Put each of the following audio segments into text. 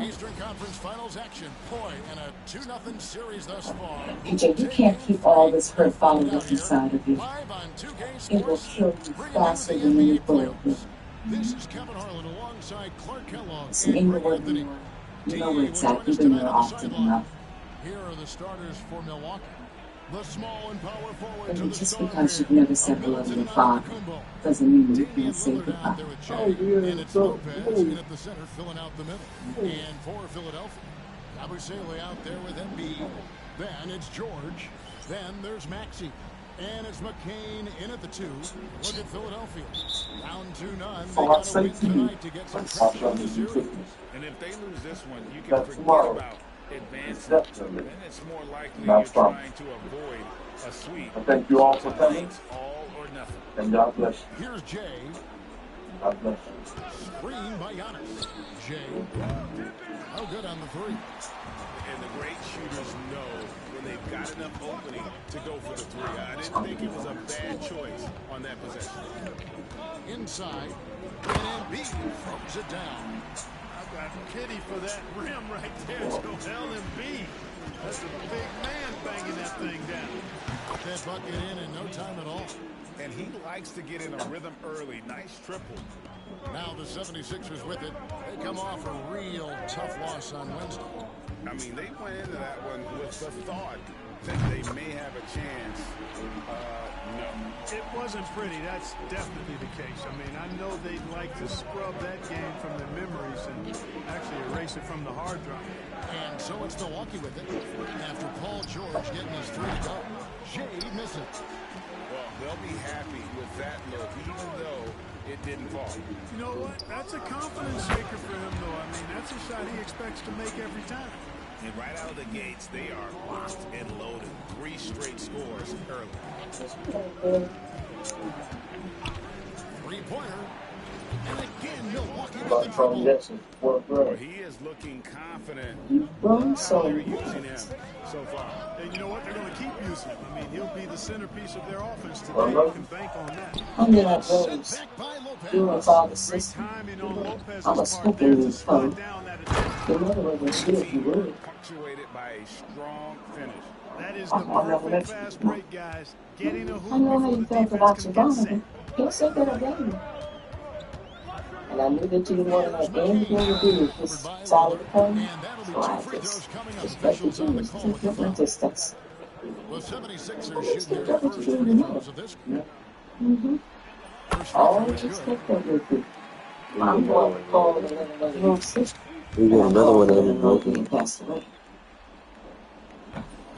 Eastern Conference Finals action. Boy, and a 2-0 series thus far. PJ, you can't keep all this hurt bottled up inside of you. Live on 2K It will Sports, kill you bringing you faster the than any NBA bullet will. playoffs. This is Kevin Harlan alongside Clark Kellogg It's and in the Greg word Anthony. more. You know exactly been there often enough. Here are the starters for Milwaukee. The small and power forwards And of the just Star because you've Bears, never said hello to your father doesn't mean you can't say goodbye. And it's Lopez in at the center, filling out the middle. And for Philadelphia, Abusele out there with Embiid. Then it's George. Then there's Maxey. And it's McCain in at the 2. Look at Philadelphia. Down 2-0. They got to win tonight to get some pressure on the series. And if they lose this one, you can forget about advancing. Then it's more likely you're trying to avoid a sweep. Thank you all for coming. All or nothing. And God bless you. Here's Jay. God bless you. Screen by Giannis. Jay. Oh, good on the 3. And the great shooters know when they've got enough opening to go for the 3. I didn't think it was a bad choice on that possession. Inside. And Embiid throws it down. I've got pity for that rim right there, Joel Embiid. That's a big man banging that thing down. That bucket in no time at all. And he likes to get in a rhythm early. Nice triple. Now the 76ers with it. They come off a real tough loss on Wednesday. I mean, they went into that one with the thought that they may have a chance. No. It wasn't pretty. That's definitely the case. I mean, I know they'd like to scrub that game from their memories and actually erase it from the hard drive. And so it's Milwaukee with it. After Paul George getting his 3 to go. Jay misses. Well, they'll be happy with that look, even though it didn't fall. You know what? That's a confidence shaker for him, though. I mean, that's a shot he expects to make every time. And right out of the gates, they are locked and loaded. 3 straight scores early. 3-pointer. And again, Milwaukee with But the from trouble. this, well, Well, he is looking confident. Well, so They're using him so far. And you know what? They're going to keep using him. I mean, he'll be the centerpiece of their offense today. Well, You can bank on that. under that rose, Back by Lopez. doing father Great system. timing on Lopez's I was part hoping there he to would slow come. down that attack. The mother was sure if you would. Punctuated by a strong finish. That is the I'll never perfect let you fast know. break, guys. Getting a I hoop know how before you the felt about defense can get set. Giovanni. He'll say that again. And I knew that you didn't want to have anything to do with this side of the coin. And that'll be So I 2 free throws just coming up. respected Officials on you the and call took with the your foul. distance. The 76ers Let's shooting get their that first what you free do throws of this game. Mm-hmm. First free Oh, throw is just good. take that real quick. My boy called and let another little sister. We got another one of them And broken. passed away.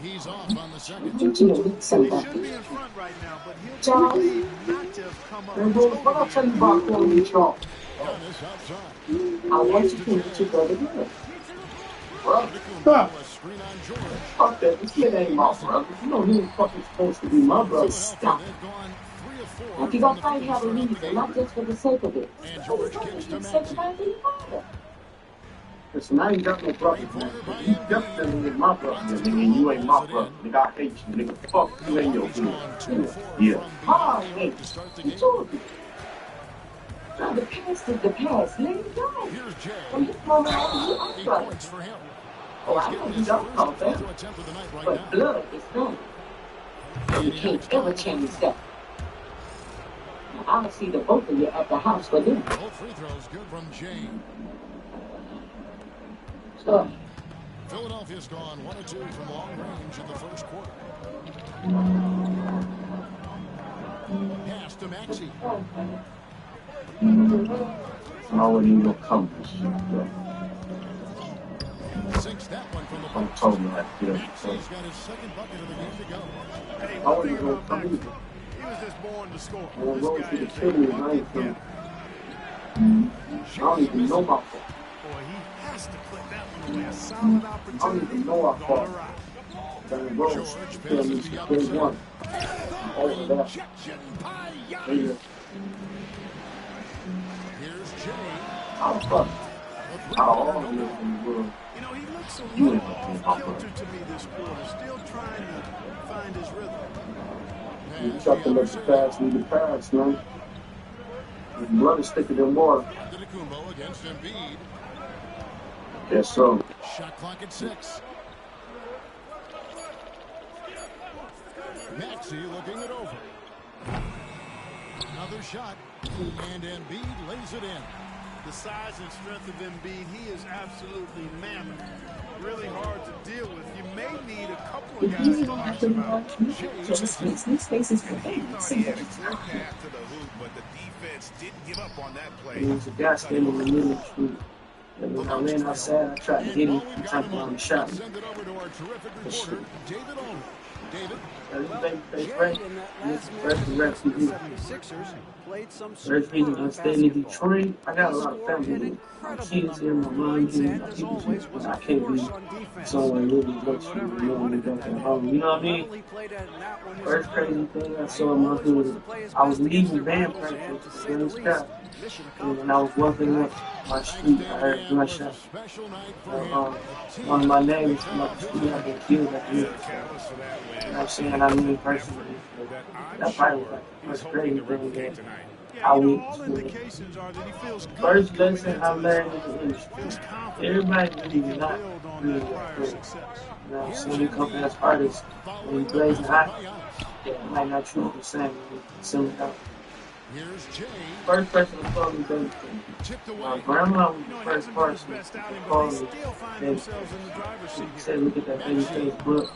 He's off on the second. You two weak They should somebody. be in front right now, but he'll Charles. believe not to have come up And and bro, spoken what I'll to tell him. you about calling you Charles. Giannis outside. I want you to go to good. Bro, Antetokounmpo, a screen on George. fuck that. This kid ain't my brother. You know he ain't fucking supposed to be my brother. Stop. They've gone 3 of 4 If you're from gonna the fight, free have a throw reason, game. not just for the sake of it. And George kicks to Say Maxey. goodbye to your father. Listen, I ain't got no brother, man. You definitely ain't my brother, nigga, and you ain't my brother. Nigga, I hate you, nigga. Fuck you and your He's gone 2 of dude. 4 Yeah. from Oh, beyond the hey, arc to start the he game. told you. Now the past is the past. Let it go. Here's Jay. From this moment on, you are 8 brother. points for him. Oh, He's I know getting you his don't first call free that. throw attempt of the night right But now. blood is done. And You he can't knocks ever down change that. I'll see the both of you at the house for dinner. both free throws good from Jay. So, Philadelphia's gone 1 of 2 from long range in the first quarter. Pass to Maxey. I already know come this shit, bro. Sinks that one from the I'm box. telling you that, yeah. Maxey's got his second bucket of the game to go. Hey, I one already thing know about come Maxey, either. he was just born to score. Well, This going guy to the is a city, I bucket ain't from. getter. I don't even know my fault. Boy, he has to put that one away. A solid I don't opportunity. even know our Gonna fault. rock. Then Rose George tell me passes to the play opposite. one. Over that. Rejection by Yeah. Giannis. Here's Jay. How fuck? How all of you in the world? You know, he looks a You little ain't gonna be off my kilter to me this quarter. Still trying to find his rhythm. You got to let the past be the past, man. Your blood is thicker than water. Antetokounmpo against Embiid. Yes, so. Shot clock at 6. Maxey looking it over. Another shot. And Embiid lays it in. The size and strength of Embiid, he is absolutely mammoth. Really hard to deal with. You may need a couple of guys to box him out. These spaces for He thought he had a clear path to the hoop, but the defense didn't give up on that play. There was a guy standing in the middle of the street. And when I ran outside, I tried to hit him and type on the shot. Send it over to our terrific reporter, David Owen. David? First reason I'm staying in Detroit, I got a lot of family. My kids here, my mom here, my people here, but I can't be somewhere really much from me back at home. You know what I mean? First crazy thing I saw in my hood, I was leaving band practice in the sky. And when I was walking up my street, I heard gunshots. One of my neighbors from up the street had been killed at the end. You know what I'm saying? I mean, personally, that probably was like the first crazy thing that I witnessed. First lesson I learned in the industry, everybody really not really afraid. You know what I'm saying? You come as artists, when you blazing hot, it might not treat you the same as Here's Jay. First person to call me baby. My grandma was the first person to call me baby. She said, look at that baby face book.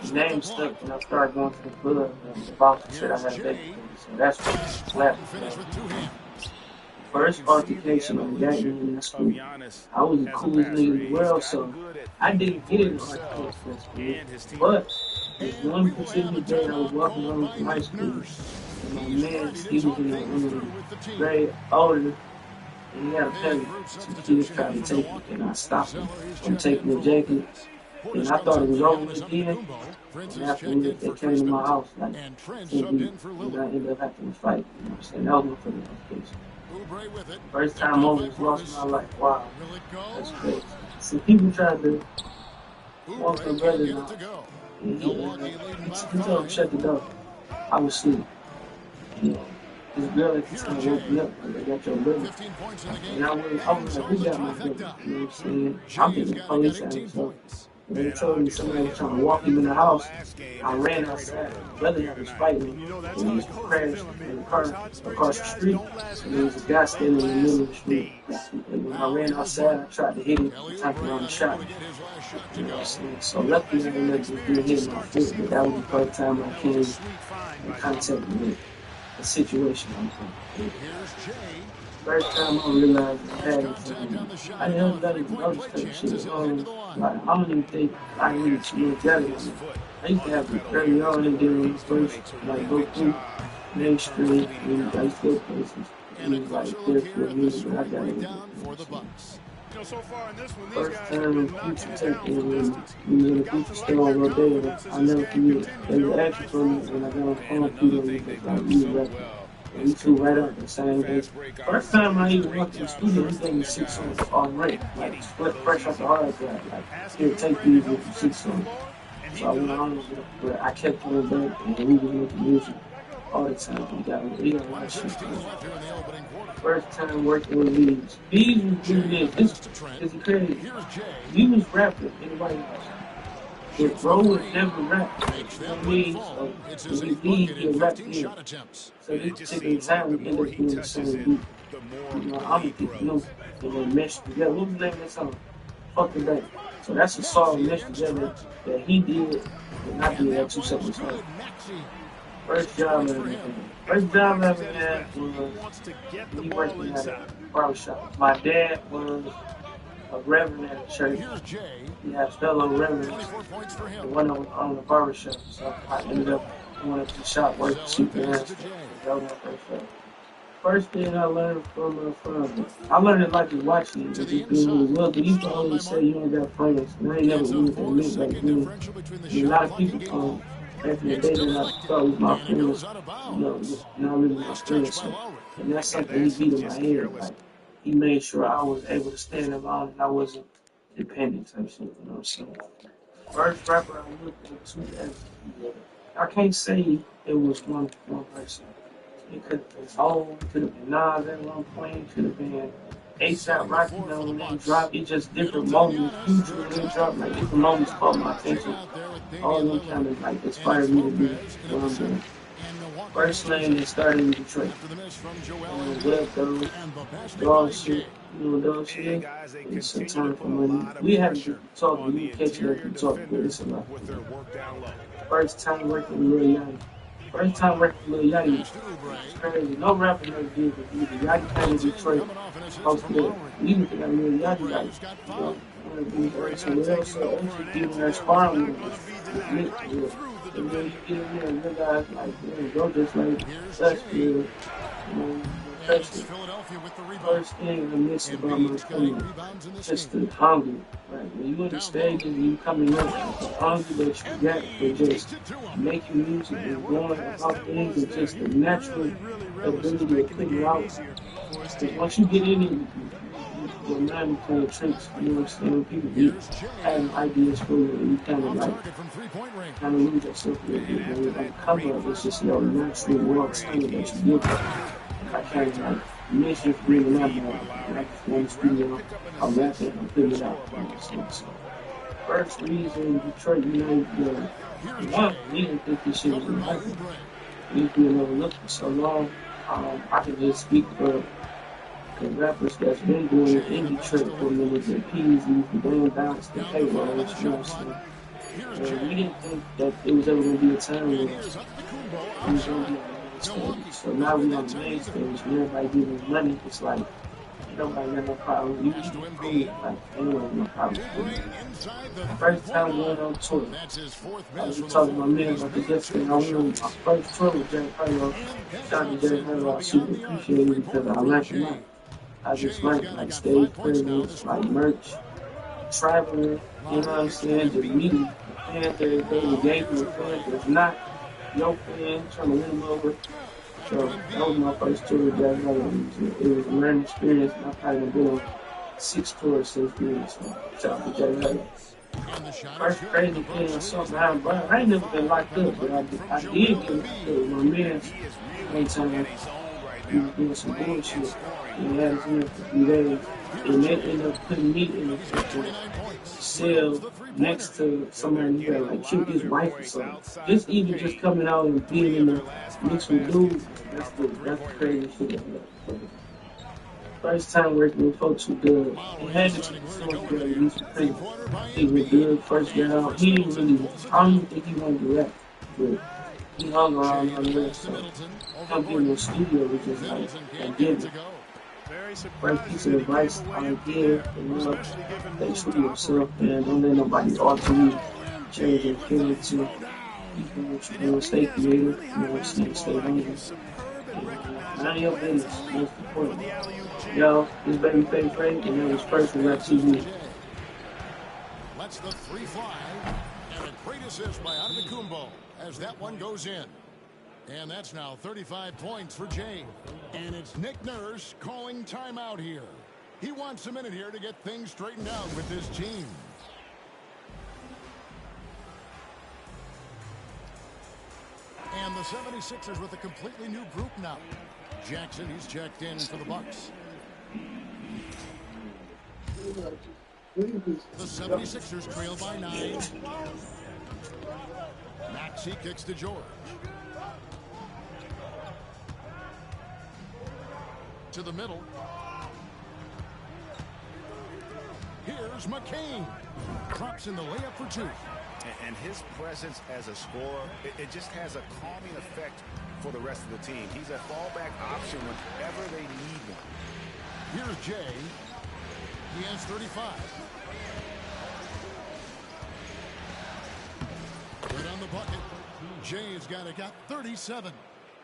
The name stuck and I started going to the club and the bouncer said I had a baby. So that's what slapped. First altercation on that in school. I was the coolest nigga in the world, so I didn't get an altercation in school. But there's one particular day I was walking home from high school. And my man, he was in the grade older, and he had a penny. Some kids tried to take it, and I stopped him from taking the jacket. And I thought it was over with again. And afterwards, they came to my house, like, and I ended up having to fight. You know what I'm saying? That was my first altercation. First time I almost lost my life. Wow. That's crazy. So people tried to walk their brother out. And he told him, shut the door. I was asleep. You know, this girl at this time woke me up and they got your brother. And I was like, who got my brother? You know what I'm saying? I'm getting the police out of so when they told me somebody was trying to walk him in the house, I ran outside. My brother and I was fighting. And he crashed in the car across the street. And there was a guy standing in the middle of the street. And when I ran outside, I tried to hit him and type around the shot. You know what I'm saying? So luckily I didn't let this dude hit my foot, but that was the first time I came in contact with the situation I'm in. First time I realized I had it, I didn't even notice that shit. Like, I don't even think I really looked at it. I used to have it early on and then when you first like go through Main Street and I used to go places. It was like there for me, but I got it. First time in Future taking we was in the Future store on Rodeo. I never forget. They were asking for me when I got on the phone with them because like you were rapping. And we flew right up the same day. First time I even went to the studio, he gave me 6 songs on rate. Like split fresh off the hard drive. Like, here, take these with 6 songs. So I went on with it, but I kept going back and we was making music all the time. We got a lot of shit. First time working with Bees. Bees was doing this. This is crazy. He was rapping. Anybody else? If Bro was never rapped, you know what I mean? So when he leave, he'll rap in. So this particular time, we end up doing the same beat. You know, I'm gonna keep new and then mesh together. What was the name of that song? Fuck the Day. So that's a song meshed together that he did and I did at 2 separate songs. First job ever had was me working at a barbershop. My dad was a reverend at a church. He had fellow reverends. The one on the barbershop. So I ended up going to the shop working super hands. That was my first job. First thing I learned from my father, I learned it like watching it, but just being really well. But he used to always say you don't got friends. And I ain't never knew what that meant back then. And a lot of people back in the day that I thought was my friends, you know, not really my friends. So, and that's something he beat in my head. Like, he made sure I was able to stand alone and I wasn't dependent type shit, you know what I'm saying? First rapper I looked into as I can't say it was one person. It could have been Hov, it could have been Nas at one point, it could have been ASAP Rocky, you know, when they drop, it's just different moments. Future when they drop, like different moments caught my attention. All of them kind of like inspired me to do what I'm doing. First lane that started in Detroit. Web though, dog shit, you know, dog shit. It's some time for money. We haven't been talking, you catch it up and talk, but it's a lot. First time working with Lil Yachty. First time working with Lil Yachty. It's crazy. No rapper never did it either. Yachty came to Detroit. Most good. Even think I knew Yachty like, you know, one of these or somewhere else. So actually being there sparring with us. And then you get in there and realize, like, man, go just like us, you know, first thing I miss about my family, just the hunger. Right? When you on the stage and you coming up, the hunger that you got for just making music and going about things and just the natural ability to figure out. Because once you get in it, your mind is playing tricks, you know what I'm saying? People be having ideas for you and you kind of lose yourself a little bit. When you're on cover up, it's just your natural raw talent that you get. I kind of like miss just bringing that out. Like in the studio, I'm rapping, I'm putting it out. You know what I'm saying? So, first reason Detroit United, one, we didn't think this shit was going to happen. We've been overlooked for so long. I can just speak for the rappers that's been doing it in Detroit for a minute, the Peasy, the Band Bounce, the Payrolls, you know what I'm saying? And we didn't think that it was ever going to be a time where it was going to be on the main stage. So now we're on the main stage and everybody giving us money. It's like, nobody got no problem. You just cool. Like, anyone, no problem. First time going on tour. I was talking to my man about this yesterday. I went on my first tour with Jack Harlow. Shout out to Jack Harlow. I super appreciate it because I learned a lot. I just learned like stage presence, like merch, traveling, you know what I'm saying? Just meeting fans every day, engaging with fans that's not your fan, trying to win them over. So that was my first tour with Jack Harlow. It was a learning experience, and I've probably been on 6 tours since then. So shout out to Jack Harlow. First crazy thing I saw behind Brian, I ain't never been locked up, but I did get locked up with my man one time. He was doing some bullshit. And had us in there for 3 days. And they ended up putting me in a cell next to somebody who had like killed his wife or something. Just even just coming out and being in the mix with dudes, that's the crazy shit. First time working with folks who did. He had to take so much good at least for free. He was good, first get out. He didn't really, I don't even think he wanted to rap. But he hung around on there, so come in the studio was just like a given. First piece of advice I would give, make sure yourself, man, don't let nobody alter you, change your character, you know what you're doing, stay creative, you know what I'm saying, stay hungry. None of your business, most important. Yo, this Babyface Ray, and that was first with Rap TV. Let's the 3 fly, and a great assist by Antetokounmpo as that one goes in. And that's now 35 points for Jay. And it's Nick Nurse calling timeout here. He wants a minute here to get things straightened out with his team. And the 76ers with a completely new group now. Jackson, he's checked in for the Bucks. The 76ers trail by 9. Maxey kicks to George. To the middle. Here's McCain. Drops in the layup for 2. And his presence as a scorer, it just has a calming effect for the rest of the team. He's a fallback option whenever they need one. Here's Jay. He has 35. Right on the bucket. Jay's got 37.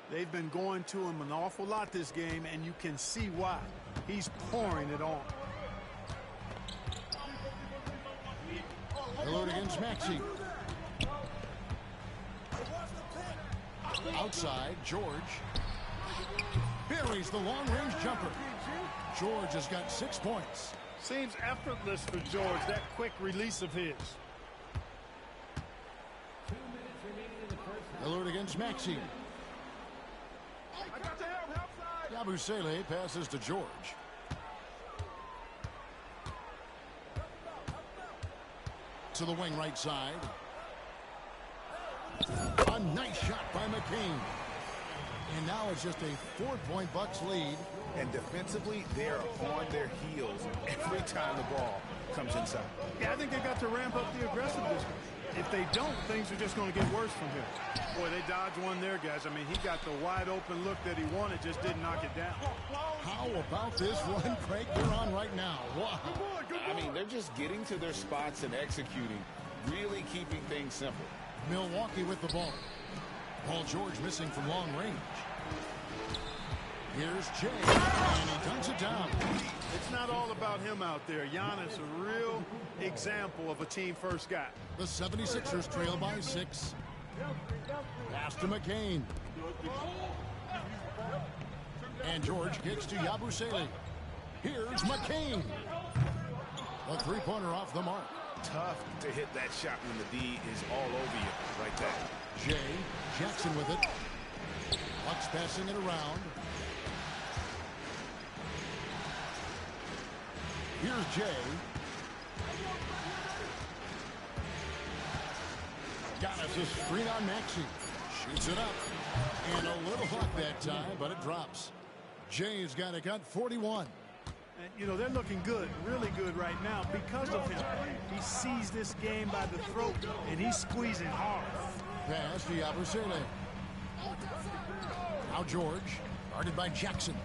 They've been going to him an awful lot this game, and you can see why. He's pouring it on. Alert against Maxey. Outside, George. Buries the long-range jumper. George has got 6 points. Seems effortless for George, that quick release of his. Alert against Maxey. Yabusele passes to George. to the wing right side. A nice shot by McCain. And now it's just a 4-point Bucks lead. And defensively, they're on their heels every time the ball comes inside. Yeah, I think they've got to ramp up the aggressiveness. If they don't, things are just going to get worse from here. Boy, they dodged one there, guys. I mean, he got the wide open look that he wanted, just didn't knock it down. How about this run, Craig, they're on right now? Wow. I mean, they're just getting to their spots and executing, really keeping things simple. Milwaukee with the ball. Paul George missing from long range. Here's Jay, and he dunks it down. It's not all about him out there. Giannis, a real example of a team-first guy. The 76ers trail by 6. Pass to McCain. And George gets to Yabusele. Here's McCain. A three-pointer off the mark. Tough to hit that shot when the D is all over you like that. Jay, Jackson with it. Bucks passing it around. Here's Jay. Got us a screen on Maxey. Shoots it up. And a little hot that time, but it drops. Jay's got a cut 41. And, you know, they're looking good, really good right now because of him. He sees this game by the throat, and he's squeezing hard. Pass to Yabusele. Now George, guarded by Jackson.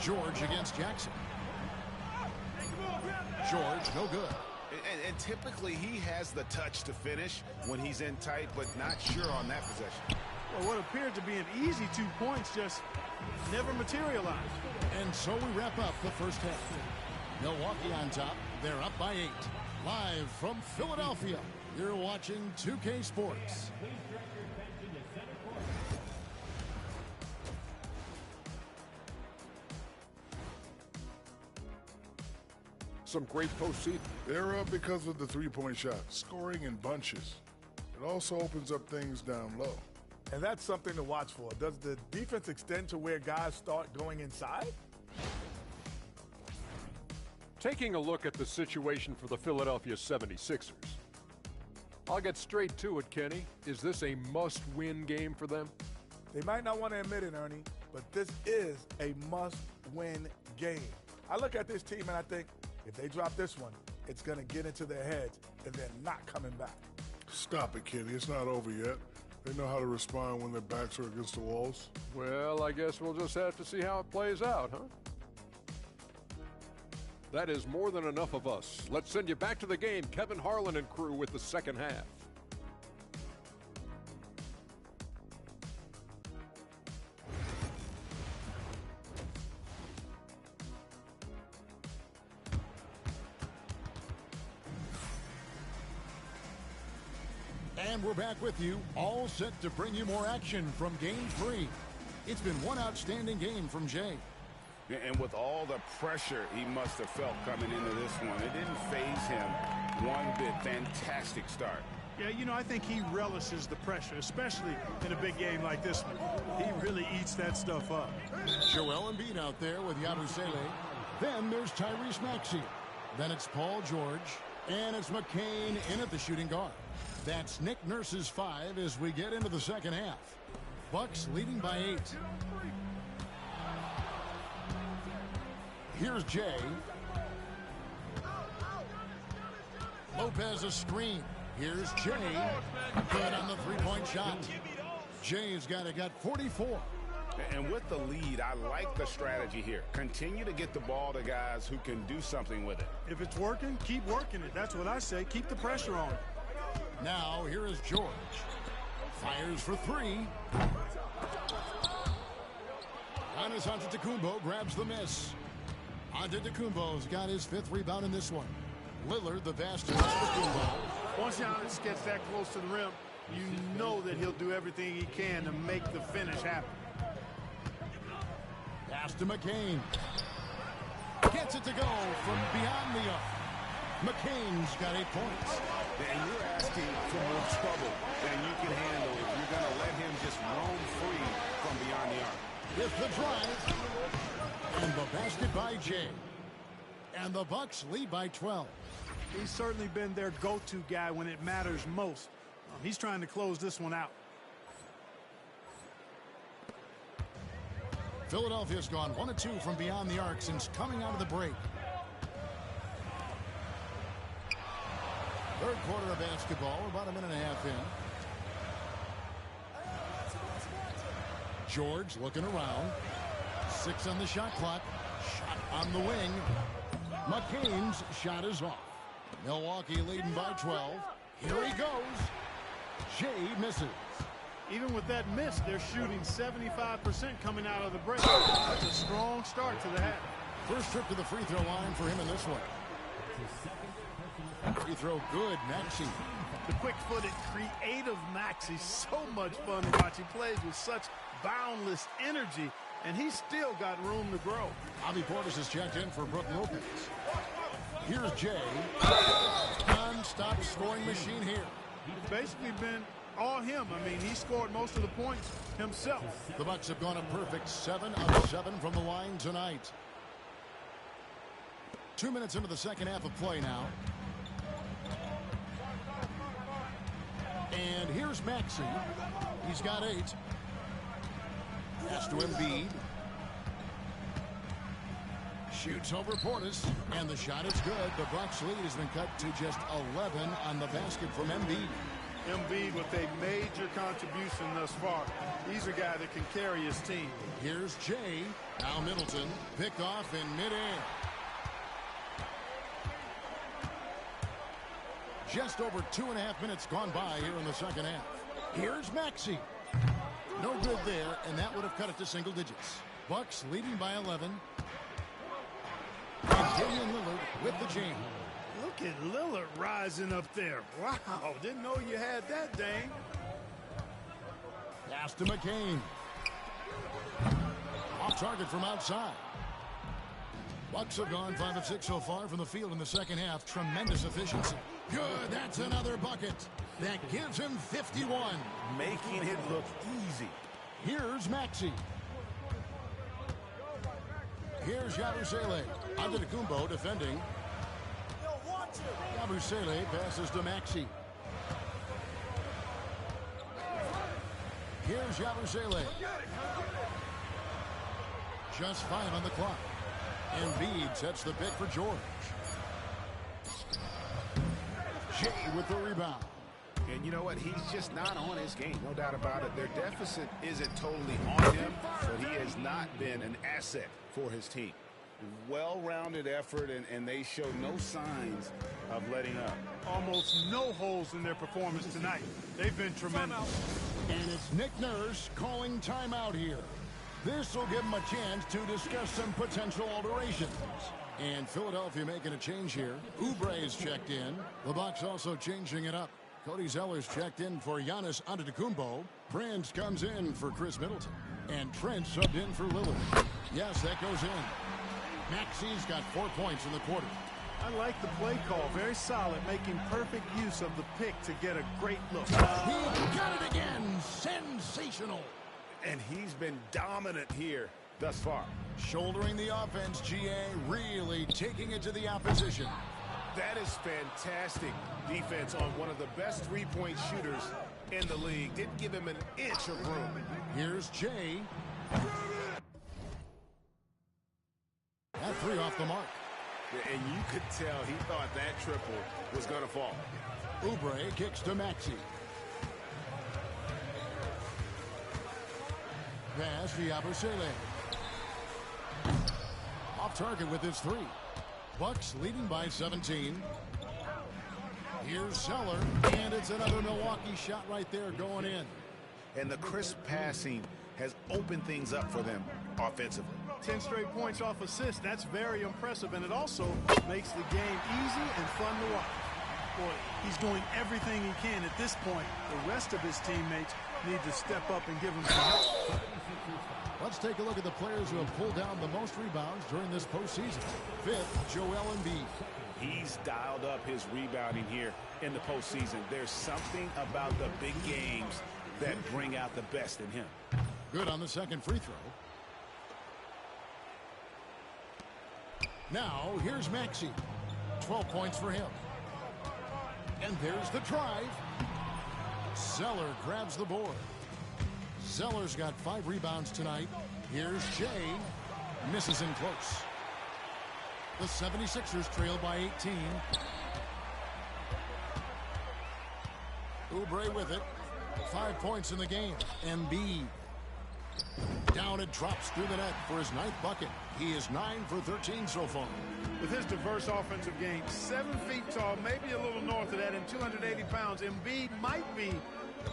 George against Jackson. George, no good. And typically he has the touch to finish when he's in tight, but not sure on that possession. Well, what appeared to be an easy 2 points just never materialized. And so we wrap up the first half. Milwaukee on top. They're up by 8. Live from Philadelphia, you're watching 2K Sports. Some great postseason. They're up because of the three-point shot, scoring in bunches. It also opens up things down low. And that's something to watch for. Does the defense extend to where guys start going inside? Taking a look at the situation for the Philadelphia 76ers. I'll get straight to it, Kenny. Is this a must-win game for them? They might not want to admit it, Ernie, but this is a must-win game. I look at this team and I think, if they drop this one, it's going to get into their heads and they're not coming back. Stop it, Kenny. It's not over yet. They know how to respond when their backs are against the walls. Well, I guess we'll just have to see how it plays out, huh? That is more than enough of us. Let's send you back to the game, Kevin Harlan and crew with the second half. And we're back with you, all set to bring you more action from Game 3. It's been one outstanding game from Jay. And with all the pressure he must have felt coming into this one, it didn't faze him one bit. Fantastic start. Yeah, you know, I think he relishes the pressure, especially in a big game like this one. He really eats that stuff up. Joel Embiid out there with Yabusele. Then there's Tyrese Maxey. Then it's Paul George. And it's McCain in at the shooting guard. That's Nick Nurse's 5 as we get into the second half. Bucks leading by 8. Here's Jay. Lopez a screen. Here's Jay. Good on the three-point shot. Jay's got 44. And with the lead, I like the strategy here. Continue to get the ball to guys who can do something with it. If it's working, keep working it. That's what I say. Keep the pressure on. Now, here is George. Fires for 3. Giannis Antetokounmpo grabs the miss. Antetokounmpo's got his 5th rebound in this one. Lillard, the bastard. Once Giannis gets that close to the rim, you know that he'll do everything he can to make the finish happen. Pass to McCain. Gets it to go from beyond the arc. McCain's got 8 points. And you're asking for more trouble than you can handle if you're going to let him just roam free from beyond the arc. With the drive. And the basket by Jay. And And the Bucks lead by 12. He's certainly been their go-to guy when it matters most. He's trying to close this one out. Philadelphia's gone 1 of 2 from beyond the arc since coming out of the break. Third quarter of basketball, about a minute and a half in. George looking around. 6 on the shot clock. Shot on the wing. McCain's shot is off. Milwaukee leading by 12. Here he goes. Jay misses. Even with that miss, they're shooting 75% coming out of the break. That's a strong start to the half. First trip to the free throw line for him in this one. Free throw good, Maxey. The quick-footed, creative Maxey. So much fun to watch. He plays with such boundless energy, and he's still got room to grow. Bobby Portis is checked in for Brook Lopez. Here's Jay. Non-stop scoring machine here. It's basically been all him. I mean, he scored most of the points himself. The Bucks have gone a perfect 7 of 7 from the line tonight. 2 minutes into the second half of play now. And here's Maxey. He's got 8. Pass to Embiid. Shoots over Portis, and the shot is good. The Bucks lead has been cut to just 11 on the basket from Embiid. Embiid with a major contribution thus far. He's a guy that can carry his team. Here's Jay. Now Middleton picked off in midair. Just over 2.5 minutes gone by here in the second half. Here's Maxey. No good there, and that would have cut it to single digits. Bucks leading by 11. And Damian Lillard with the jam. Look at Lillard rising up there. Wow, didn't know you had that, Dane. Pass to McCain. Off target from outside. Bucks have gone 5 of 6 so far from the field in the second half. Tremendous efficiency. Good, that's another bucket. That gives him 51. Making it look easy. Here's Maxey. Here's Yabusele. Antetokounmpo defending. Yabusele passes to Maxey. Here's Yabusele. Just 5 on the clock. Embiid sets the pick for George. Jay with the rebound. And you know what? He's just not on his game. No doubt about it. Their deficit isn't totally on him, but he has not been an asset for his team. Well-rounded effort, and they show no signs of letting up. Almost no holes in their performance tonight. They've been tremendous. And it's Nick Nurse calling timeout here. This will give him a chance to discuss some potential alterations. And Philadelphia making a change here. Oubre is checked in. The Bucks also changing it up. Cody Zeller's checked in for Giannis Antetokounmpo. Prince comes in for Chris Middleton. And Trent subbed in for Lillard. Yes, that goes in. Maxey's got 4 points in the quarter. I like the play call. Very solid, making perfect use of the pick to get a great look. He got it again. Sensational. And he's been dominant here thus far. Shouldering the offense, GA really taking it to the opposition. That is fantastic defense on one of the best three-point shooters in the league. Didn't give him an inch of room. Here's Jay. That 3 off the mark. And you could tell he thought that triple was going to fall. Oubre kicks to Maxey. Pass to Yabusele. Off target with his 3. Bucks leading by 17. Here's Zeller, and it's another Milwaukee shot right there going in. And the crisp passing has opened things up for them offensively. 10 straight points off assists. That's very impressive, and it also makes the game easy and fun to watch. Boy, he's doing everything he can at this point. The rest of his teammates need to step up and give him some help. Let's take a look at the players who have pulled down the most rebounds during this postseason. 5th, Joel Embiid. He's dialed up his rebounding here in the postseason. There's something about the big games that bring out the best in him. Good on the second free throw. Now, here's Maxey. 12 points for him. And there's the drive. Zeller grabs the board. Zeller's got 5 rebounds tonight. Here's Jay. Misses in close. The 76ers trail by 18. Oubre with it. 5 points in the game. Embiid. Down it drops through the net for his 9th bucket. He is 9 for 13 so far. With his diverse offensive game, 7 feet tall, maybe a little north of that, and 280 pounds, Embiid might be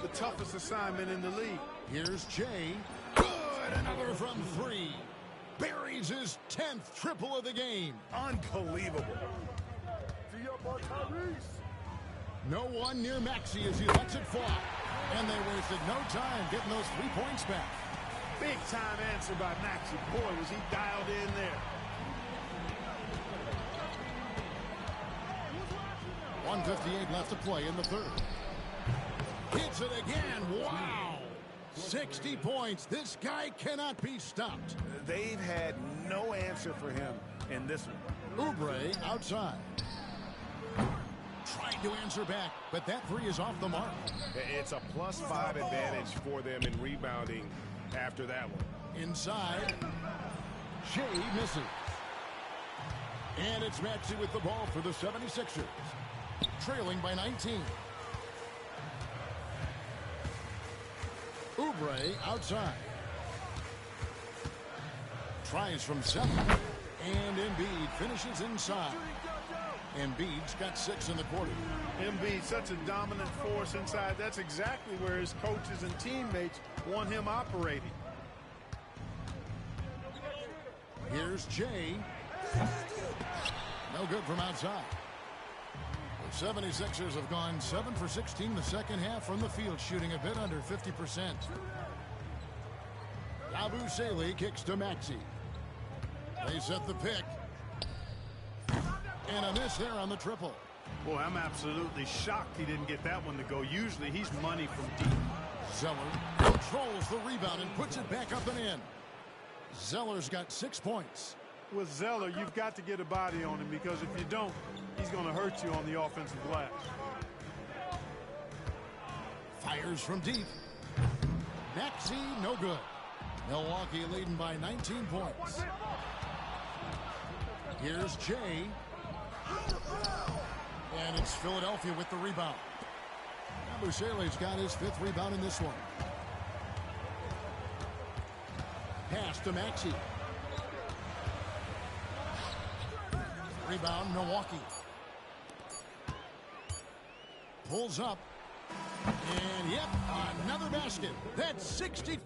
the toughest assignment in the league. Here's Jay. Good. Another from 3. Buries his 10th triple of the game. Unbelievable. No one near Maxey as he lets it fly. And they wasted no time getting those 3 points back. Big time answer by Maxey. Boy, was he dialed in there. 1:58 left to play in the third. Hits it again. Wow. 60 points. This guy cannot be stopped. They've had no answer for him in this one. Oubre outside. Trying to answer back, but that 3 is off the mark. It's a +5 advantage for them in rebounding after that one. Inside. Shea misses. And it's Maxey with the ball for the 76ers. Trailing by 19. Oubre outside. Tries from 7. And Embiid finishes inside. Embiid's got 6 in the quarter. Embiid, such a dominant force inside. That's exactly where his coaches and teammates want him operating. Here's Jay. No good from outside. The 76ers have gone 7 for 16 the second half from the field, shooting a bit under 50%. Yabusele kicks to Maxey. They set the pick. And a miss there on the triple. Boy, I'm absolutely shocked he didn't get that one to go. Usually he's money from deep. Zeller controls the rebound and puts it back up and in. Zeller's got 6 points. With Zeller, you've got to get a body on him, because if you don't, he's going to hurt you on the offensive glass. Fires from deep. Maxey, no good. Milwaukee leading by 19 points. Here's Jay. And it's Philadelphia with the rebound. Yabusele's got his 5th rebound in this one. Pass to Maxey. Rebound, Milwaukee. Pulls up. And, yep, another basket. That's 60.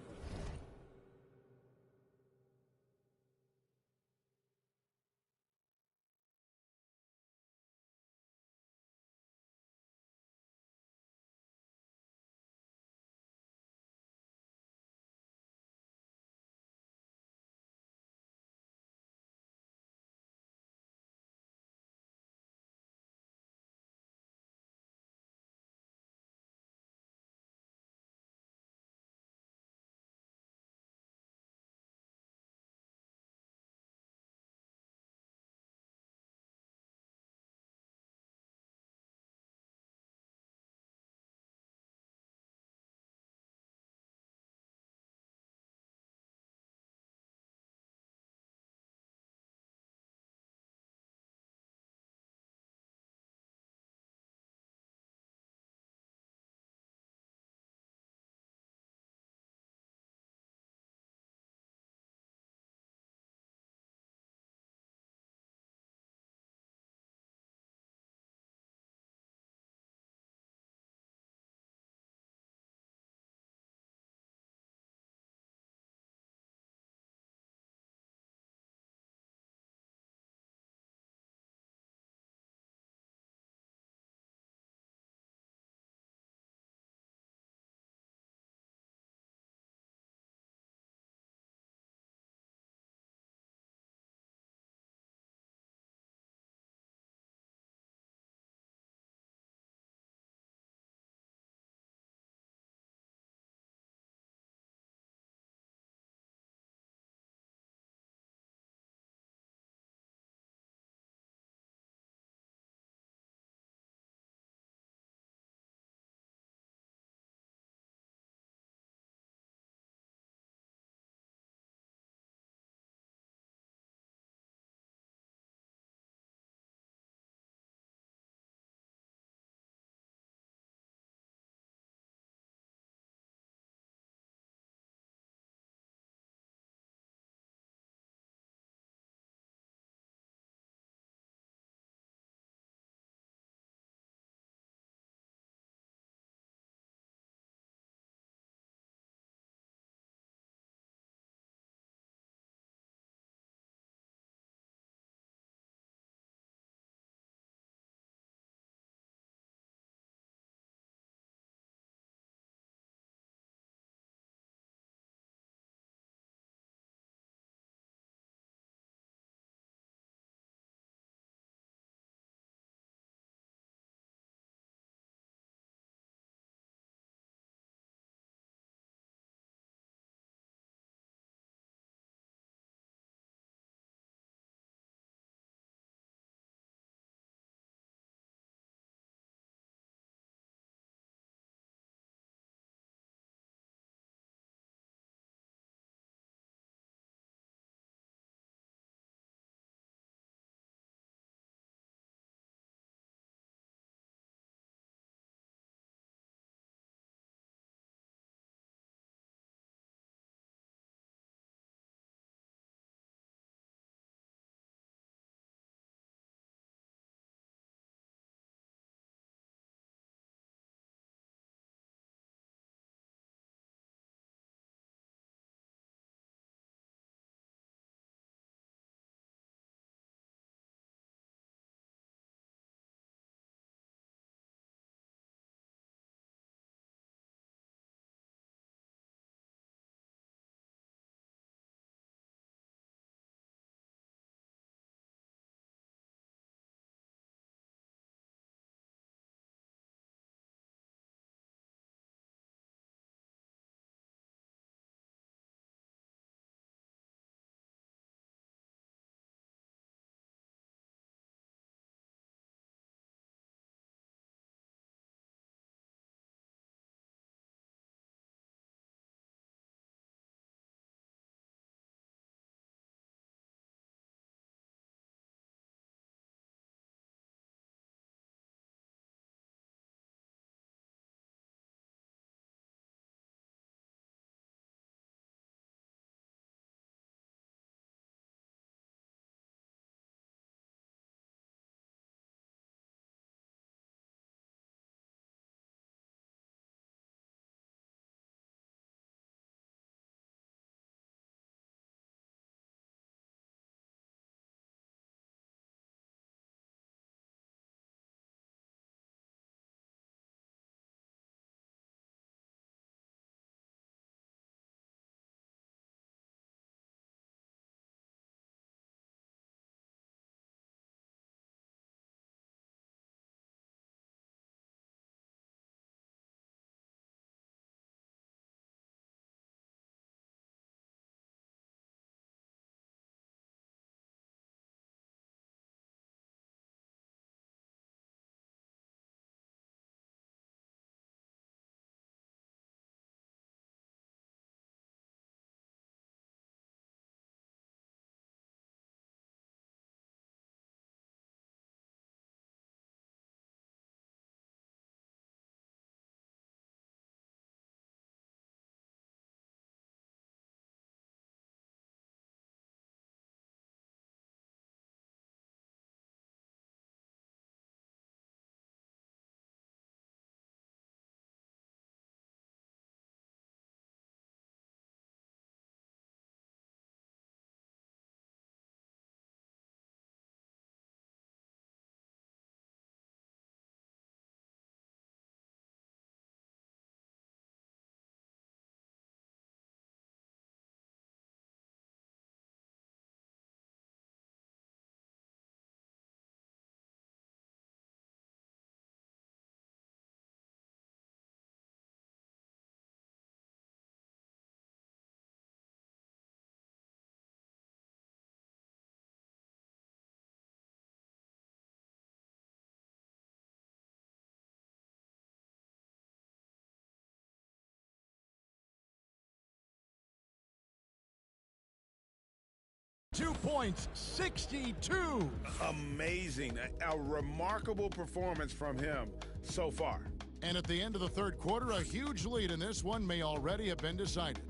2 points, 62. Amazing. A remarkable performance from him so far. And at the end of the third quarter, a huge lead in this one may already have been decided.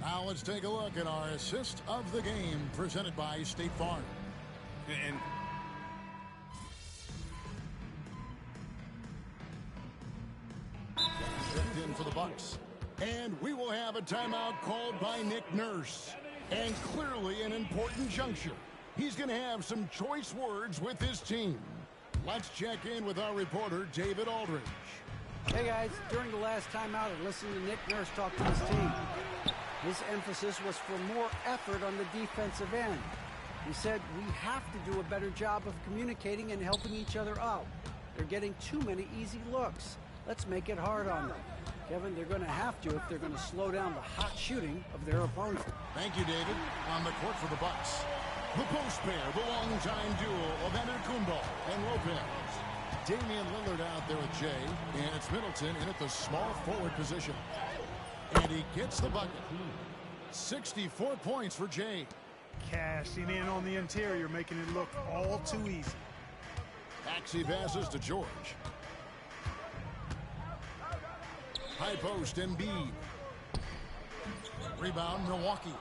Now let's take a look at our assist of the game presented by State Farm. And checked in for the Bucks. And we will have a timeout called by Nick Nurse. And clearly an important juncture. He's going to have some choice words with his team. Let's check in with our reporter, David Aldridge. Hey guys, during the last timeout, I listened to Nick Nurse talk to his team. His emphasis was for more effort on the defensive end. He said we have to do a better job of communicating and helping each other out. They're getting too many easy looks. Let's make it hard on them. Kevin, they're going to have to if they're going to slow down the hot shooting of their opponent. Thank you, David. On the court for the Bucks, the post pair, the long-time duo of Antetokounmpo and Lopez. Damian Lillard out there with Jay, and it's Middleton in at the small forward position. And he gets the bucket. 64 points for Jay. Cashing in on the interior, making it look all too easy. Maxey passes to George. High post, Embiid. Rebound, Milwaukee.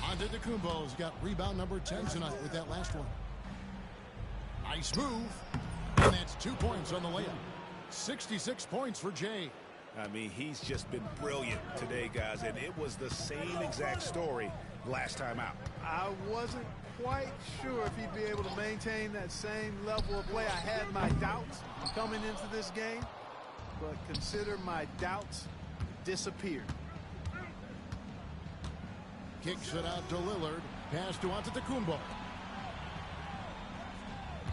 Antetokounmpo's got rebound number 10 tonight with that last one. Nice move. And that's 2 points on the layup. 66 points for Jay. I mean, he's just been brilliant today, guys, and it was the same exact story last time out. I wasn't quite sure if he'd be able to maintain that same level of play. I had my doubts coming into this game, but consider my doubts disappeared. Kicks it out to Lillard. Pass to Antetokounmpo.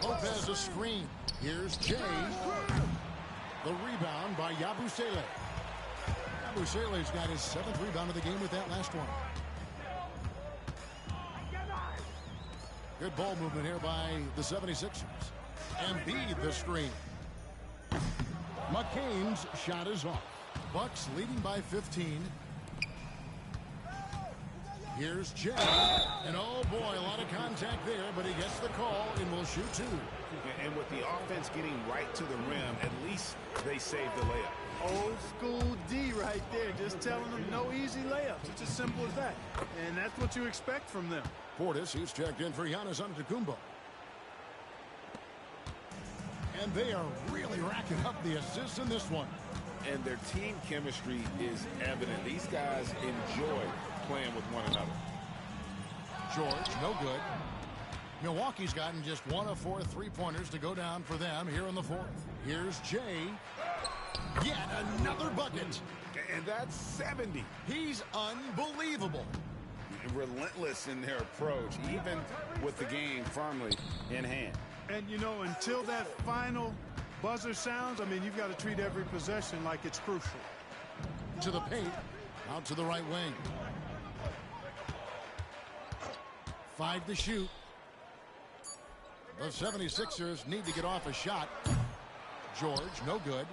Lopez a screen. Here's Jay. The rebound by Yabusele. Yabusele's got his 7th rebound of the game with that last one. Good ball movement here by the 76ers. Embiid the screen. McCain's shot is off. Bucks leading by 15. Here's Jay. And oh boy, a lot of contact there, but he gets the call and will shoot 2. And with the offense getting right to the rim, at least they saved the layup. Old school D right there, just telling them no easy layups. It's as simple as that. And that's what you expect from them. Portis, he's checked in for Giannis Antetokounmpo. And they are really racking up the assists in this one. And their team chemistry is evident. These guys enjoy playing with one another. George, no good. Milwaukee's gotten just 1 of 4 3-pointers to go down for them here in the 4th. Here's Jay. Yet another bucket. And that's 70. He's unbelievable. Relentless in their approach, even with the game firmly in hand. And, you know, until that final buzzer sounds, I mean, you've got to treat every possession like it's crucial. To the paint. Out to the right wing. 5 to shoot. The 76ers need to get off a shot. George, no good.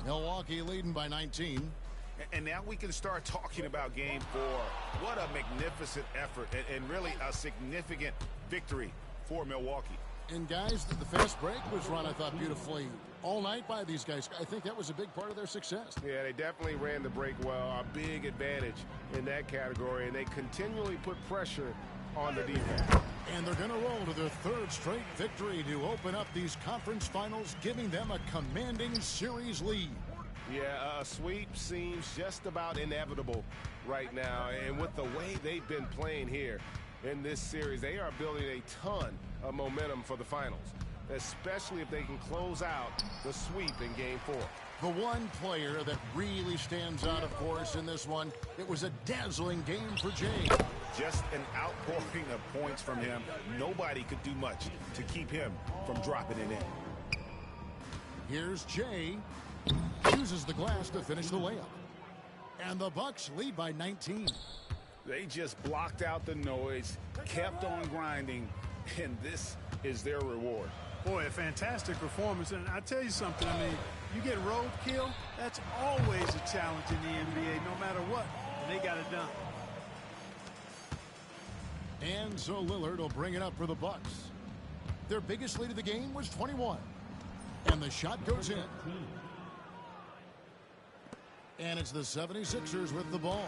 Milwaukee leading by 19. And now we can start talking about game 4. What a magnificent effort and really a significant victory for Milwaukee. And guys, the fast break was run, I thought, beautifully all night by these guys. I think that was a big part of their success. Yeah, they definitely ran the break well. A big advantage in that category, and they continually put pressure on the defense. And they're going to roll to their 3rd straight victory to open up these conference finals, giving them a commanding series lead. Yeah, a sweep seems just about inevitable right now. And with the way they've been playing here in this series, they are building a ton of momentum for the finals, especially if they can close out the sweep in game 4. The one player that really stands out, of course, in this one, it was a dazzling game for Jay. Just an outpouring of points from him. Nobody could do much to keep him from dropping it in. Here's Jay. Uses the glass to finish the layup. And the Bucks lead by 19. They just blocked out the noise, kept on grinding, and this is their reward. Boy, a fantastic performance. And I tell you something, I mean, you get roadkill, that's always a challenge in the NBA, no matter what. And they got it done. And so Lillard will bring it up for the Bucks. Their biggest lead of the game was 21. And the shot goes in. And it's the 76ers with the ball.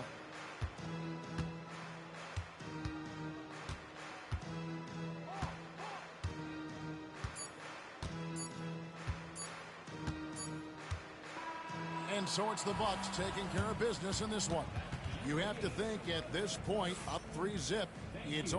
And so it's the Bucks taking care of business in this one. You have to think at this point, up 3-zip, it's only